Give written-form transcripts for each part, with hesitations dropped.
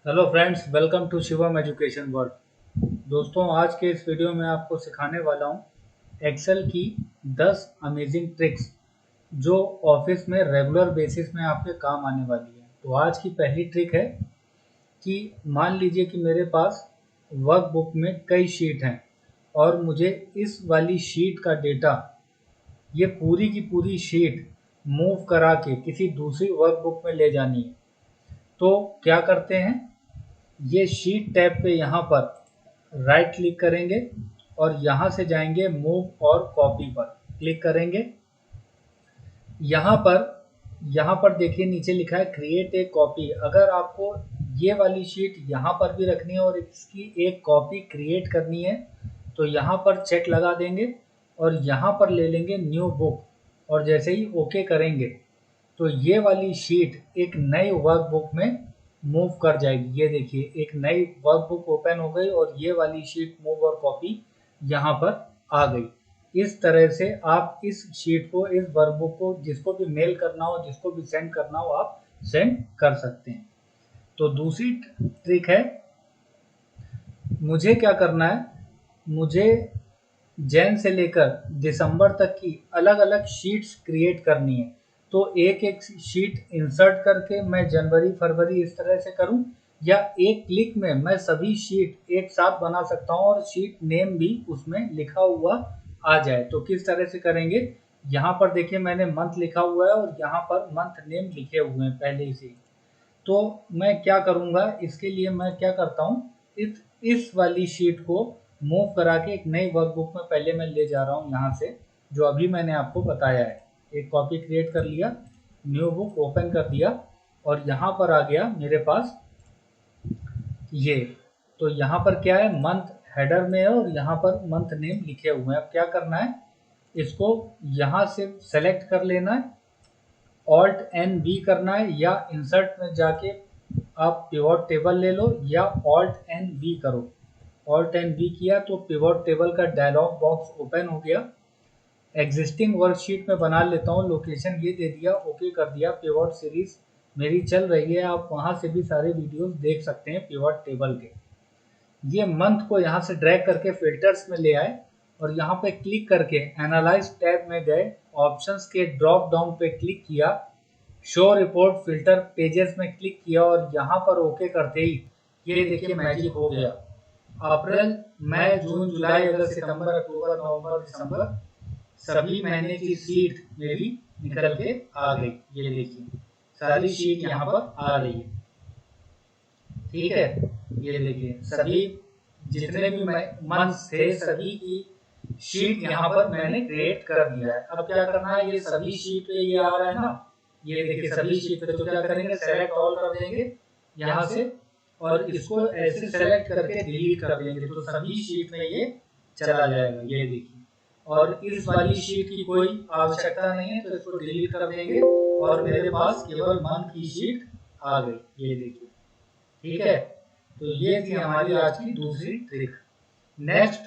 Hello friends, welcome to Shivam education world. दोस्तों, आज के इस वीडियो में आपको सिखाने वाला हूँ एक्सेल की 10 अमेजिंग ट्रिक्स जो ऑफिस में रेगुलर बेसिस में आपके काम आने वाली है। तो आज की पहली ट्रिक है कि मान लीजिए कि मेरे पास वर्कबुक में कई शीट हैं और मुझे इस वाली शीट का डेटा, ये पूरी की पूरी शीट मूव करा के किसी दूसरी वर्कबुक में ले जानी है। तो क्या करते हैं, ये शीट टैब पे यहाँ पर राइट क्लिक करेंगे और यहाँ से जाएंगे मूव और कॉपी पर क्लिक करेंगे। यहाँ पर देखिए नीचे लिखा है क्रिएट ए कॉपी। अगर आपको ये वाली शीट यहाँ पर भी रखनी है और इसकी एक कॉपी क्रिएट करनी है तो यहाँ पर चेक लगा देंगे और यहाँ पर ले लेंगे न्यू बुक और जैसे ही ओके करेंगे तो ये वाली शीट एक नई वर्कबुक में मूव कर जाएगी। ये देखिए एक नई वर्कबुक ओपन हो गई और ये वाली शीट मूव और कॉपी यहाँ पर आ गई। इस तरह से आप इस शीट को, इस वर्कबुक को जिसको भी मेल करना हो, जिसको भी सेंड करना हो, आप सेंड कर सकते हैं। तो दूसरी ट्रिक है, मुझे क्या करना है, मुझे जैन से लेकर दिसंबर तक की अलग अलग शीट्स क्रिएट करनी है। तो एक एक शीट इंसर्ट करके मैं जनवरी फरवरी इस तरह से करूं, या एक क्लिक में मैं सभी शीट एक साथ बना सकता हूं और शीट नेम भी उसमें लिखा हुआ आ जाए। तो किस तरह से करेंगे, यहाँ पर देखिए मैंने मंथ लिखा हुआ है और यहाँ पर मंथ नेम लिखे हुए हैं पहले से। तो मैं क्या करूँगा, इसके लिए मैं क्या करता हूँ, इस वाली शीट को मूव करा के एक नई वर्कबुक में पहले मैं ले जा रहा हूँ यहाँ से, जो अभी मैंने आपको बताया है। एक कॉपी क्रिएट कर लिया, न्यू बुक ओपन कर दिया और यहाँ पर आ गया मेरे पास ये। तो यहाँ पर क्या है, मंथ हेडर में है और यहाँ पर मंथ नेम लिखे हुए हैं। अब क्या करना है, इसको यहाँ से सेलेक्ट कर लेना है, ऑल्ट एन वी करना है, या इंसर्ट में जाके आप पिवोट टेबल ले लो या ऑल्ट एन वी करो। ऑल्ट एन वी किया तो पिवोट टेबल का डायलॉग बॉक्स ओपन हो गया। एग्जिस्टिंग वर्कशीट में बना लेता हूँ, लोकेशन ये दे दिया, ओके कर दिया। पिवोट सीरीज मेरी चल रही है, आप वहाँ से भी सारे वीडियोस देख सकते हैं पिवोट टेबल के। ये मंथ को यहाँ से ड्रैग करके फिल्टर्स में ले आए और यहाँ पे क्लिक करके एनालाइज टैब में गए, ऑप्शंस के ड्रॉप डाउन पे क्लिक किया, शो रिपोर्ट फिल्टर पेजेस में क्लिक किया और यहाँ पर ओके करते ही ये देखिए मैजिक हो गया। अप्रैल मई जून जुलाई अगस्त सितंबर अक्टूबर नवंबर दिसंबर सभी महीने की शीट मेरी निकल के आ गई। ये देखिए सारी शीट यहाँ पर आ रही है, ठीक है। ये देखिए सभी जितने भी मंथ्स थे सभी की शीट यहाँ पर मैंने क्रिएट कर दिया है। अब क्या करना है, ये सभी शीट पे ये आ रहा है ना, ये देखिए सभी शीट पे। तो क्या करेंगे, सेलेक्ट ऑल कर देंगे यहाँ से और इसको ऐसे सेलेक्ट करके डिलीट कर देंगे तो सभी शीट में ये चला जाएगा। ये देखिए, और इस वाली शीट की कोई आवश्यकता नहीं है तो इसको डिलीट कर देंगे और मेरे पास केवल मंथ की शीट आ गई। ये देखिए, ठीक है। तो ये थी हमारी आज की दूसरी ट्रिक। नेक्स्ट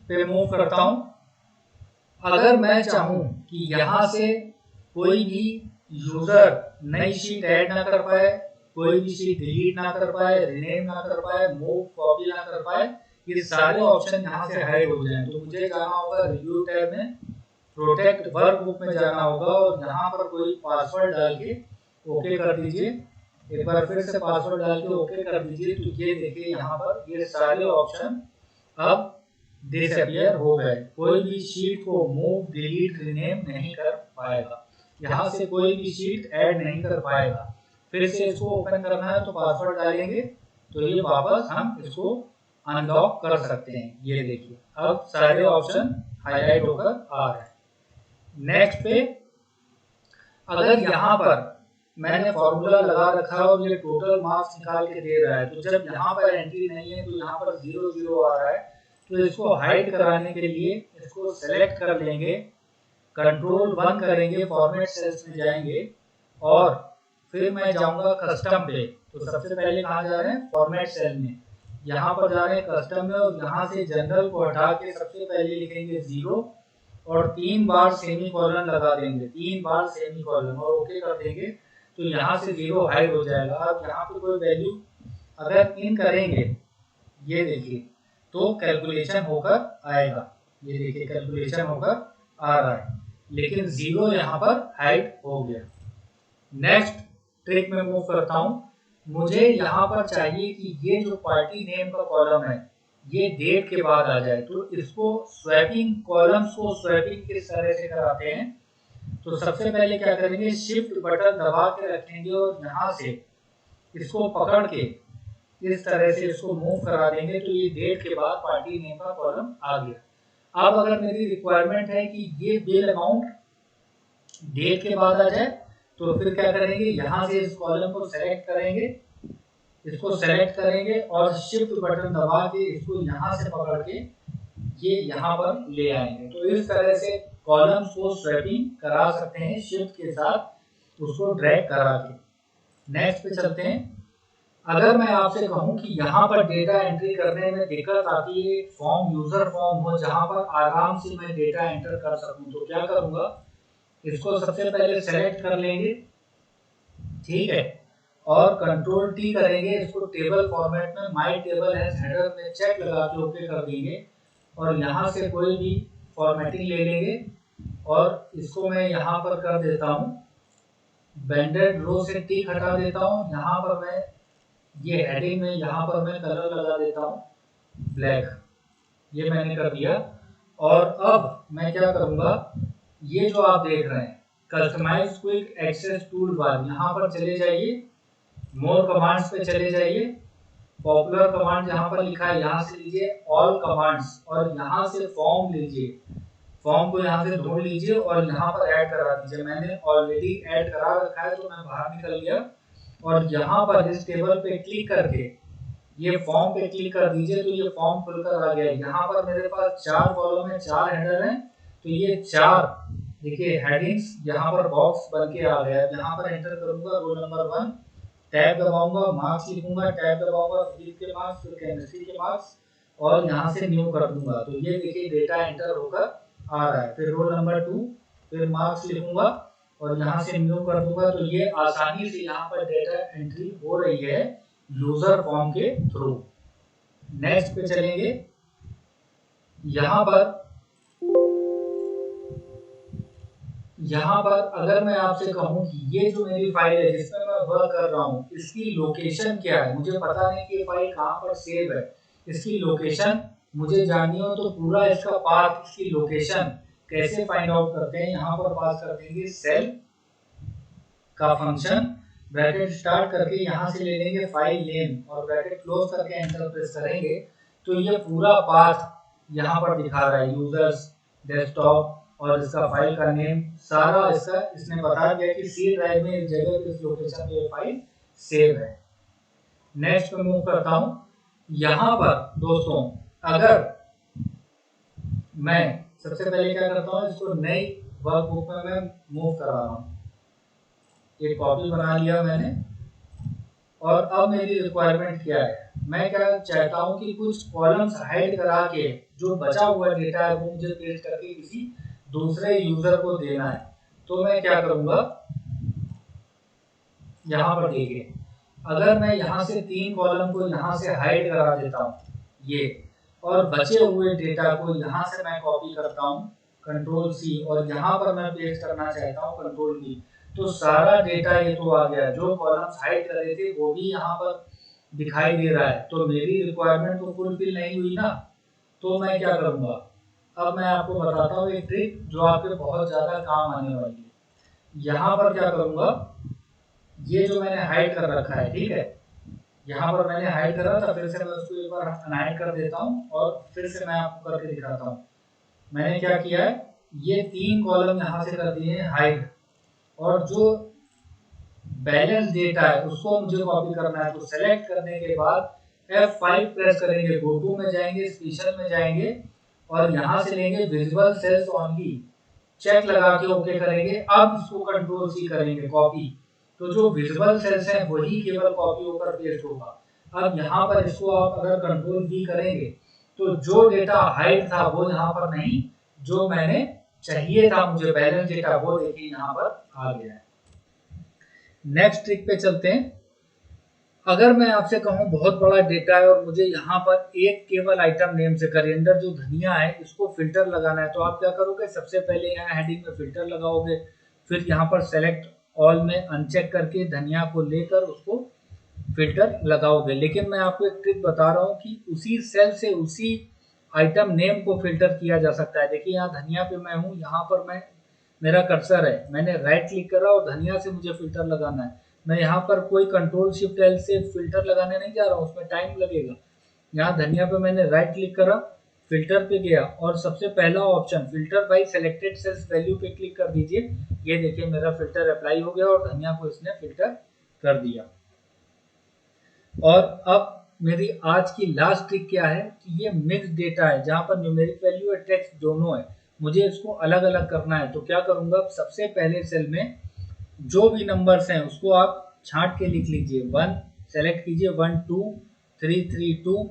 पे मूव करता हूं। अगर मैं चाहूं कि यहां से कोई भी यूजर नई शीट ऐड ना कर पाए, कोई भी शीट डिलीट ना कर पाए, रीनेम ना कर पाए, मूव कॉपी ना कर पाए, ये सारे ऑप्शन यहाँ से हाइड हो जाएं, तो मुझे जाना होगा रिव्यू टैब में, प्रोटेक्ट वर्कबुक में जाना होगा और यहाँ पर कोई पासवर्ड डाल के ओके कर दीजिए। एक बार फिर से पासवर्ड डाल के ओके कर दीजिए तो ये देखिए यहाँ पर ये सारे ऑप्शन अब डिसअपियर हो गए। कोई भी शीट को मूव डिलीट रीनेम नहीं कर पाएगा, यहाँ से कोई भी शीट ऐड नहीं कर पाएगा। फिर से इसको ओपन करना है तो पासवर्ड डालेंगे तो ये वापस हम इसको अनलॉक कर सकते हैं। ये देखिए अब सारे ऑप्शन हाईलाइट होकर आ रहे हैं। नेक्स्ट पे अगर यहाँ पर मैंने फॉर्मूला लगा रखा है और ये टोटल मार्क्स निकाल के दे रहा है, तो जब यहाँ पर एंट्री नहीं है तो यहाँ पर 0 0 आ रहा है, तो इसको हाइड कराने के लिए इसको सेलेक्ट कर लेंगे, कंट्रोल 1 करेंगे, फॉर्मेट सेल्स में जाएंगे और फिर मैं जाऊंगा कस्टम पे। तो सबसे पहले कहाँ जा रहे हैं, फॉर्मेट सेल में, यहाँ पर जा रहे हैं कस्टम में और यहाँ से जनरल को हटा के सबसे पहले लिखेंगे 0 और 3 बार सेमी कॉलन लगा देंगे, 3 बार सेमी कॉलन और ओके कर देंगे। तो यहाँ से 0 हाइड हो जाएगा। अब यहाँ पे कोई वैल्यू अगर इन करेंगे, ये देखिए, तो कैलकुलेशन होकर आएगा। ये देखिए कैलकुलेशन होकर आ रहा है, लेकिन 0 यहाँ पर हाइड हो गया। नेक्स्ट ट्रिक में मूव करता हूँ। मुझे यहाँ पर चाहिए कि ये जो पार्टी नेम का कॉलम है ये डेट के बाद आ जाए। तो इसको स्वैपिंग, कॉलम्स को स्वैपिंग किस तरह से कराते हैं, तो सबसे पहले क्या करेंगे, शिफ्ट बटन दबा के रखेंगे और यहाँ से इसको पकड़ के इस तरह से इसको मूव करा देंगे। तो ये डेट के बाद पार्टी नेम का कॉलम आ गया। अब अगर मेरी रिक्वायरमेंट है कि ये बिल अमाउंट डेट के बाद आ जाए, तो फिर क्या करेंगे, यहाँ से इस कॉलम को सेलेक्ट करेंगे, इसको सेलेक्ट करेंगे और शिफ्ट बटन दबा के इसको यहाँ से पकड़ के ये यहाँ पर ले आएंगे। तो इस तरह से कॉलम्स को स्वैपिंग करा सकते हैं शिफ्ट के साथ, उसको ड्रैग करा के। नेक्स्ट पे चलते हैं। अगर मैं आपसे कहूँ कि यहाँ पर डेटा एंट्री करने में दिक्कत आती है, फॉर्म यूजर फॉर्म हो जहाँ पर आराम से मैं डेटा एंटर कर सकूँ, तो क्या करूँगा, इसको सबसे पहले सेलेक्ट कर लेंगे, ठीक है, और कंट्रोल टी करेंगे, इसको टेबल फॉर्मेट में माय टेबल एज हेडर में चेक लगा के ओके कर देंगे और यहाँ से कोई भी फॉर्मेटिंग ले लेंगे और इसको मैं यहाँ पर कर देता हूँ, बैंडेड रो से टिक हटा देता हूँ। यहाँ पर मैं ये हेडिंग में यहाँ पर मैं कलर लगा देता हूँ ब्लैक, ये मैंने कर दिया। और अब मैं क्या करूँगा, ये जो आप देख रहे हैं customise quick access tool bar, यहाँ पर चले जाइए, मोर कमांड्स पे चले जाइए, पॉपुलर कमांड जहाँ पर लिखा है यहाँ से लीजिए ऑल कमांड्स और यहाँ से फॉर्म लीजिए, फॉर्म को यहाँ से ढूंढ लीजिए और यहाँ पर ऐड करा दीजिए। मैंने ऑलरेडी ऐड करा रखा है तो मैं बाहर निकल गया और यहाँ पर इस टेबल पे क्लिक करके ये फॉर्म पे क्लिक कर दीजिए, तो ये फॉर्म खुलकर आ गया। यहाँ पर मेरे पास 4 कॉलम है, 4 हेडर हैं, तो ये 4 देखिए हेडिंग्स यहाँ पर बॉक्स बन के आ गया। यहाँ पर एंटर करूंगा रोल नंबर 1, टैब दबाऊंगा, मार्क्स लिखूंगा, टैब दबाऊंगा, फिजिक्स के मार्क्स, फिर केमिस्ट्री के मार्क्स और यहाँ से न्यू कर दूंगा। तो ये देखिए डेटा एंटर होकर आ रहा है। फिर रोल नंबर 2, फिर मार्क्स लिखूंगा और यहाँ से न्यू कर दूंगा। तो ये आसानी से यहाँ पर डेटा एंट्री हो रही है यूजर फॉर्म के थ्रू। नेक्स्ट पे चलेंगे। यहाँ पर अगर मैं आपसे कहूँ कि ये जो मेरी फाइल है जिसमें मैं वर्क कर रहा हूँ, इसकी लोकेशन क्या है, मुझे पता नहीं कि ये फाइल कहाँ पर सेव है, इसकी लोकेशन मुझे जाननी हो, तो पूरा इसका पाथ, इसकी लोकेशन कैसे फाइंड आउट करते हैं, यहाँ पर पास कर देंगे सेल का फंक्शन, ब्रैकेट स्टार्ट करके यहाँ से ले लेंगे फाइल नेम और ब्रैकेट क्लोज करके एंटर प्रेस करेंगे। तो ये पूरा पाथ यहाँ पर दिखा रहा है, यूजर्स, डेस्कटॉप और इसका फाइल का नेम सारा इसका इसने बता दिया कि सी ड्राइव में इस जगह पे, इस लोकेशन पे फाइल सेव है। नेक्स्ट पे मूव करता हूँ। यहाँ पर दोस्तों अगर मैं सबसे पहले क्या करता हूँ, इसको नई वर्कबुक में मैं मूव करा रहा हूँ, एक कॉपी बना लिया मैंने। और अब मेरी रिक्वायरमेंट क्या है, मैं क्या चाहता हूँ कि कुछ कॉलम्स हाइड करा के जो बचा हुआ डेटा है वो मुझे पेस्ट करके किसी दूसरे यूजर को देना है। तो मैं क्या करूँगा, यहाँ पर देखिए, अगर मैं यहाँ से 3 कॉलम को यहाँ से हाइड करा देता हूँ ये, और बचे हुए डेटा को यहाँ से मैं कॉपी करता हूँ कंट्रोल सी और यहाँ पर मैं पेस्ट करना चाहता हूँ कंट्रोल वी, तो सारा डेटा ये तो आ गया। जो कॉलम्स हाइड कर रहे थे वो भी यहाँ पर दिखाई दे रहा है, तो मेरी रिक्वायरमेंट तो फुलफिल नहीं हुई ना। तो मैं क्या करूँगा, अब मैं आपको बताता हूँ एक ट्रिक जो आपके बहुत ज़्यादा काम आने वाली है। यहाँ पर क्या करूँगा, ये जो मैंने हाइड कर रखा है, ठीक है, यहाँ पर मैंने हाइड करा था, फिर से मैं उसको एक बार अनहाइड कर देता हूँ और फिर से मैं आपको करके दिखाता हूँ। मैंने क्या किया है, ये 3 कॉलम यहाँ से कर दिए हैं हाइड, और जो बैलेंस डेटा है उसको मुझे कॉपी करना है। तो सेलेक्ट करने के बाद F5 प्रेस करेंगे, गो टू में जाएंगे, स्पेशल में जाएंगे और यहाँ से लेंगे विजिबल सेल्स ओनली, चेक लगा के ओके करेंगे। अब इसको कंट्रोल सी करेंगे कॉपी, तो जो विजिबल सेल्स हैं वही केवल कॉपी होकर पेस्ट होगा। अब यहाँ पर इसको आप अगर कंट्रोल वी करेंगे तो जो डेटा हाइड था वो यहाँ पर नहीं, जो मैंने चाहिए था मुझे बैलेंस डेटा वो देखिए यहाँ पर आ गया है। नेक्स्ट ट्रिक पे चलते हैं। अगर मैं आपसे कहूँ बहुत बड़ा डेटा है और मुझे यहाँ पर एक केवल आइटम नेम से करिएंडर जो धनिया है इसको फिल्टर लगाना है, तो आप क्या करोगे, सबसे पहले यहाँ हेडिंग में फिल्टर लगाओगे, फिर यहाँ पर सेलेक्ट ऑल में अनचेक करके धनिया को लेकर उसको फिल्टर लगाओगे। लेकिन मैं आपको एक ट्रिक बता रहा हूँ कि उसी सेल से उसी आइटम नेम को फिल्टर किया जा सकता है। देखिए यहाँ धनिया पे मैं हूँ, यहाँ पर मेरा कर्सर है, मैंने राइट क्लिक करा और धनिया से मुझे फिल्टर लगाना है। मैं यहाँ पर कोई कंट्रोल शिफ्ट एल से फिल्टर लगाने नहीं जा रहा हूँ, उसमें टाइम लगेगा। यहाँ धनिया पे मैंने राइट क्लिक करा, फिल्टर पे गया और सबसे पहला option filter by selected cells value पे क्लिक कर दीजिए। ये देखिए मेरा फिल्टर अप्लाई हो गया और धनिया को इसने फिल्टर कर दिया। और अब मेरी आज की लास्ट ट्रिक क्या है कि ये मिक्स डेटा है जहां पर न्यूमेरिक वैल्यू और टेक्स्ट दोनों है, मुझे इसको अलग अलग करना है। तो क्या करूंगा, सबसे पहले सेल में जो भी नंबर्स हैं उसको आप छांट के लिख लीजिए। 1 सेलेक्ट कीजिए, 1 2 3 3 2,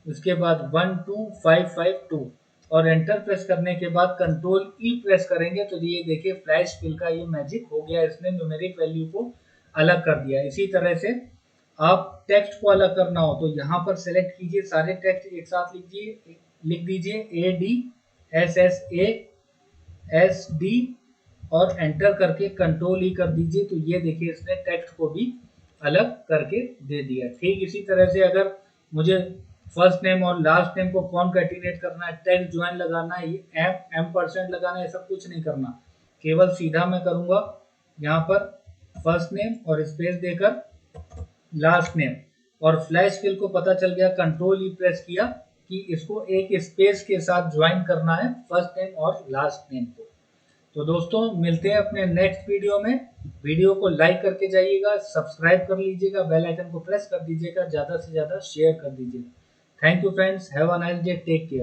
उसके बाद 1 2 5 5 2 और एंटर प्रेस करने के बाद कंट्रोल ई प्रेस करेंगे तो ये देखिए फ्लैश फिल का ये मैजिक हो गया, इसने न्यूमेरिक वैल्यू को अलग कर दिया। इसी तरह से आप टेक्स्ट को अलग करना हो तो यहाँ पर सेलेक्ट कीजिए, सारे टेक्स्ट एक साथ लिख दीजिए ADSSASD और एंटर करके कंट्रोल ई कर दीजिए। तो ये देखिए इसने टेक्स्ट को भी अलग करके दे दिया। ठीक इसी तरह से अगर मुझे फर्स्ट नेम और लास्ट नेम को कॉन्कैटिनेट करना है, टेक्स्ट ज्वाइन लगाना है, M% लगाना है, सब कुछ नहीं करना, केवल सीधा मैं करूंगा यहाँ पर फर्स्ट नेम और स्पेस देकर लास्ट नेम, और फ्लैश फिल को पता चल गया, कंट्रोल ई प्रेस किया कि इसको एक स्पेस के साथ ज्वाइन करना है फर्स्ट नेम और लास्ट नेम को। तो दोस्तों मिलते हैं अपने नेक्स्ट वीडियो में। वीडियो को लाइक करके जाइएगा, सब्सक्राइब कर लीजिएगा, बेल आइकन को प्रेस कर दीजिएगा, ज़्यादा से ज़्यादा शेयर कर दीजिएगा। Thank you friends, have a nice day, take care.